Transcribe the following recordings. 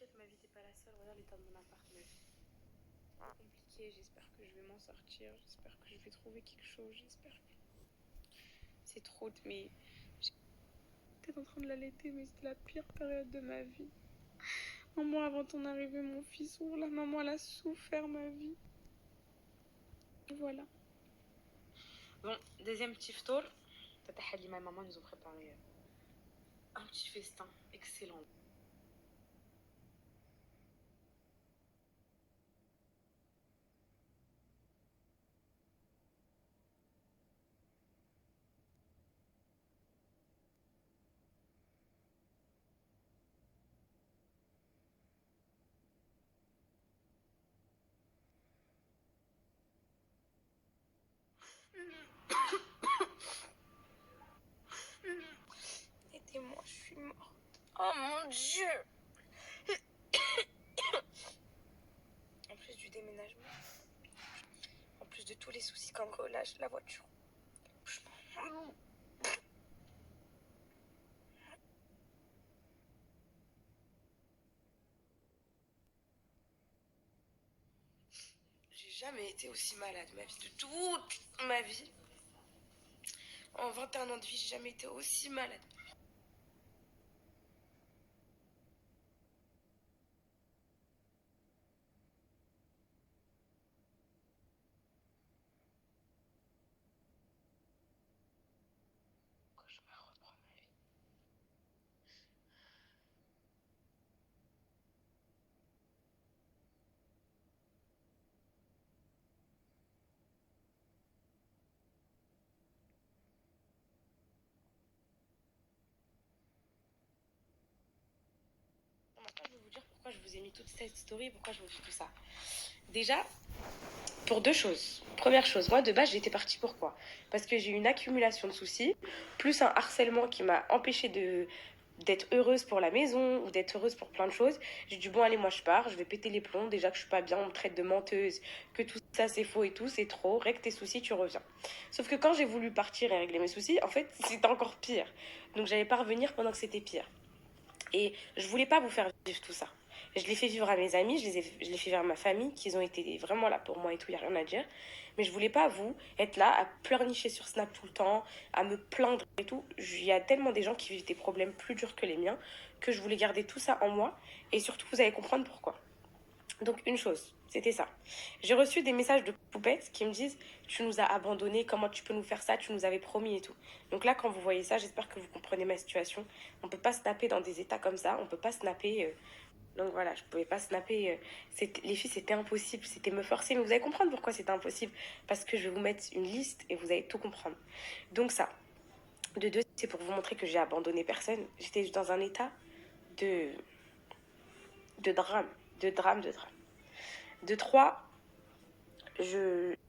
t'inquiète, ma vie, t'es pas la seule. Regarde l'état de mon appart, meuf. C'est compliqué, j'espère que je vais m'en sortir. J'espère que je vais trouver quelque chose. J'espère que c'est trop, mais j'étais en train de l'allaiter, mais c'était la pire période de ma vie. Un mois avant ton arrivée, mon fils, oh la maman, elle a souffert ma vie. Voilà. Bon, deuxième petit tour. Tata Halima et maman nous ont préparé un petit festin excellent. Aidez-moi, je suis morte. Oh mon Dieu. En plus du déménagement, en plus de tous les soucis cambriolage, la voiture. J'ai jamais été aussi malade ma vie, de toute ma vie. En 21 ans de vie, j'ai jamais été aussi malade. Cauchemar reprend ma vie. Maintenant, je vais vous dire pourquoi je vous ai mis toute cette story, pourquoi je vous dis tout ça. Déjà, pour deux choses. Première chose, moi de base j'étais partie pourquoi? Parce que j'ai eu une accumulation de soucis, plus un harcèlement qui m'a empêché d'être heureuse pour la maison ou d'être heureuse pour plein de choses. J'ai dit bon allez moi je pars, je vais péter les plombs, déjà que je suis pas bien, on me traite de menteuse, que tout ça c'est faux et tout, c'est trop, règle tes soucis, tu reviens. Sauf que quand j'ai voulu partir et régler mes soucis, en fait c'était encore pire. Donc j'allais pas revenir pendant que c'était pire. Et je voulais pas vous faire vivre tout ça. Je l'ai fait vivre à mes amis, je l'ai fait vivre à ma famille, qui ont été vraiment là pour moi et tout, il n'y a rien à dire. Mais je voulais pas, vous, être là à pleurnicher sur Snap tout le temps, à me plaindre et tout. Il y a tellement des gens qui vivent des problèmes plus durs que les miens, que je voulais garder tout ça en moi. Et surtout, vous allez comprendre pourquoi. Donc, une chose, c'était ça. J'ai reçu des messages de poupettes qui me disent tu nous as abandonnés, comment tu peux nous faire ça, tu nous avais promis et tout. Donc là, quand vous voyez ça, j'espère que vous comprenez ma situation. On peut pas snapper dans des états comme ça, on peut pas snapper. Donc voilà, je pouvais pas snapper. Les filles, c'était impossible, c'était me forcer. Mais vous allez comprendre pourquoi c'était impossible. Parce que je vais vous mettre une liste et vous allez tout comprendre. Donc ça, de deux, c'est pour vous montrer que j'ai abandonné personne. J'étais dans un état de, de drame, de drame, de drame. De trois,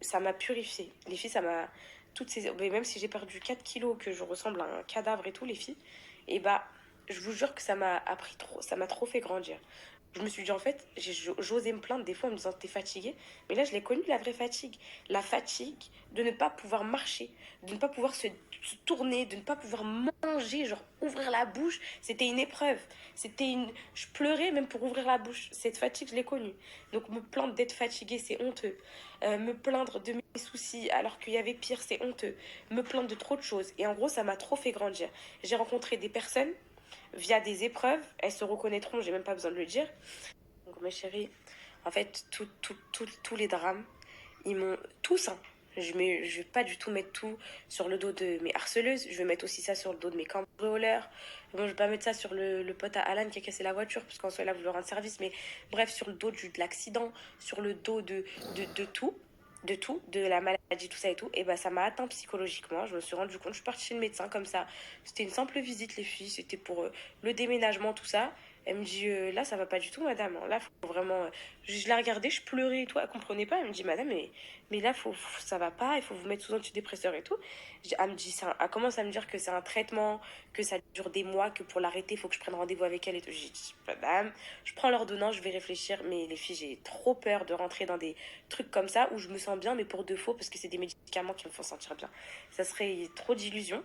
ça m'a purifié. Les filles, ça m'a. Toutes ces. Mais même si j'ai perdu 4 kilos, que je ressemble à un cadavre et tout, les filles, et bah, je vous jure que ça m'a appris trop. Ça m'a trop fait grandir. Je me suis dit, en fait, j'osais me plaindre des fois en me disant, t'es fatiguée. Mais là, je l'ai connue, la vraie fatigue. La fatigue de ne pas pouvoir marcher, de ne pas pouvoir se tourner, de ne pas pouvoir manger, genre ouvrir la bouche. C'était une épreuve. C'était une. Je pleurais même pour ouvrir la bouche. Cette fatigue, je l'ai connue. Donc, me plaindre d'être fatiguée, c'est honteux. Me plaindre de mes soucis alors qu'il y avait pire, c'est honteux. Me plaindre de trop de choses. Et en gros, ça m'a trop fait grandir. J'ai rencontré des personnes via des épreuves, elles se reconnaîtront, j'ai même pas besoin de le dire. Donc mes chéris, en fait, tous les drames, ils m'ont tous, hein. Je vais pas du tout mettre tout sur le dos de mes harceleuses, je vais mettre aussi ça sur le dos de mes cambrioleurs. Bon, je vais pas mettre ça sur le pote à Alan qui a cassé la voiture, parce qu'en soi, il a voulu rendre service, mais bref, sur le dos de l'accident, sur le dos de tout, de la maladie, tout ça et tout, et bah ça m'a atteint psychologiquement. Je me suis rendu compte, je suis partie chez le médecin comme ça. C'était une simple visite, les filles, c'était pour le déménagement, tout ça. Elle me dit là ça va pas du tout madame, là faut vraiment je la regardais, je pleurais et tout, elle comprenait pas, elle me dit madame mais là ça va pas, il faut vous mettre sous antidépresseur et tout. Elle me dit elle commence à me dire que c'est un traitement, que ça dure des mois, que pour l'arrêter il faut que je prenne rendez-vous avec elle et tout. J'ai dit madame, je prends l'ordonnance, je vais réfléchir, mais les filles j'ai trop peur de rentrer dans des trucs comme ça où je me sens bien mais pour de faux parce que c'est des médicaments qui me font sentir bien. Ça serait trop d'illusions.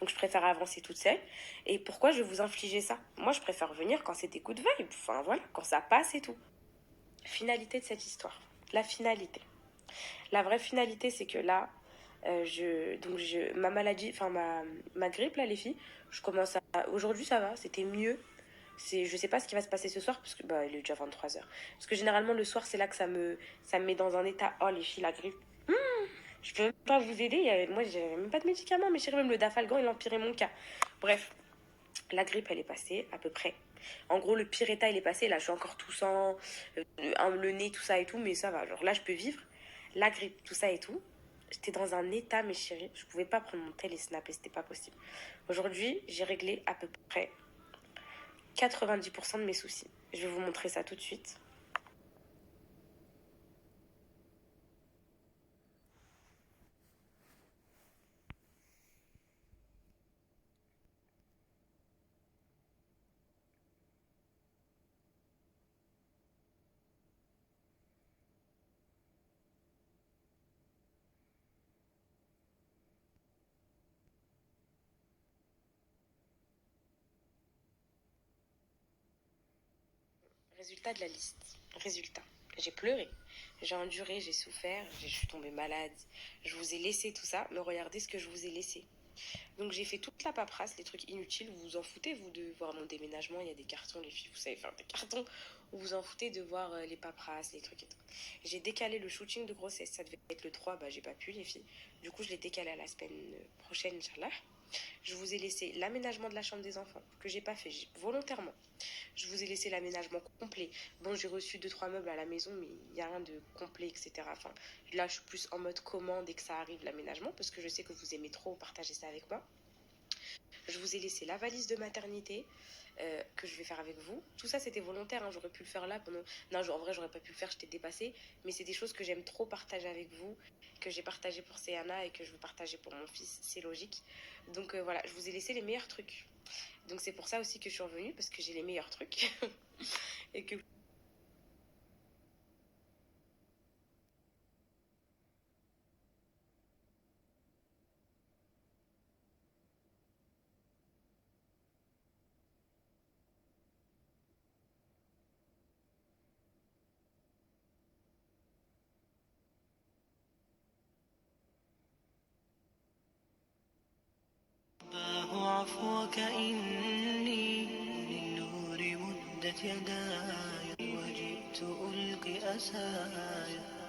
Donc je préfère avancer toute seule. Et pourquoi je vais vous infliger ça? Moi, je préfère venir quand c'est des coups de vibe. Enfin voilà, quand ça passe et tout. Finalité de cette histoire. La finalité. La vraie finalité, c'est que là, ma maladie, enfin ma grippe, là, les filles, je commence à. Aujourd'hui, ça va, c'était mieux. Je sais pas ce qui va se passer ce soir, parce que bah, il est déjà 23 heures. Parce que généralement, le soir, c'est là que ça me met dans un état. Oh, les filles, la grippe. Je peux même pas vous aider. Moi, j'ai même pas de médicaments, mais chérie, même le Dafalgan, il empirait mon cas. Bref, la grippe, elle est passée, à peu près. En gros, le pire état, il est passé. Là, je suis encore toussant, le nez, tout ça et tout, mais ça va. Genre là, je peux vivre. La grippe, tout ça et tout. J'étais dans un état, mes chéris. Je pouvais pas prendre mon tel et snapper, c'était pas possible. Aujourd'hui, j'ai réglé à peu près 90% de mes soucis. Je vais vous montrer ça tout de suite. Résultat de la liste. Résultat. J'ai pleuré, j'ai enduré, j'ai souffert, je suis tombée malade. Je vous ai laissé tout ça, mais regardez ce que je vous ai laissé. Donc j'ai fait toute la paperasse, les trucs inutiles. Vous vous en foutez, vous, de voir mon déménagement. Il y a des cartons, les filles, vous savez faire des cartons. Vous vous en foutez de voir les paperasses, les trucs et tout. J'ai décalé le shooting de grossesse. Ça devait être le 3, bah j'ai pas pu, les filles. Du coup, je l'ai décalé à la semaine prochaine, Inch'Allah. Je vous ai laissé l'aménagement de la chambre des enfants, que j'ai pas fait volontairement. Je vous ai laissé l'aménagement complet. Bon, j'ai reçu 2 3 meubles à la maison, mais il n'y a rien de complet, etc. Enfin, là, je suis plus en mode commande dès que ça arrive, l'aménagement, parce que je sais que vous aimez trop partager ça avec moi. Je vous ai laissé la valise de maternité que je vais faire avec vous. Tout ça, c'était volontaire. Hein. J'aurais pu le faire là pendant. Non, en vrai, j'aurais pas pu le faire, j'étais dépassée. Mais c'est des choses que j'aime trop partager avec vous, que j'ai partagé pour Céana et que je veux partager pour mon fils. C'est logique. Donc voilà, je vous ai laissé les meilleurs trucs. Donc c'est pour ça aussi que je suis revenue, parce que j'ai les meilleurs trucs. Et que عفوك إني للنور مدت يداي وجئت ألقي أسايا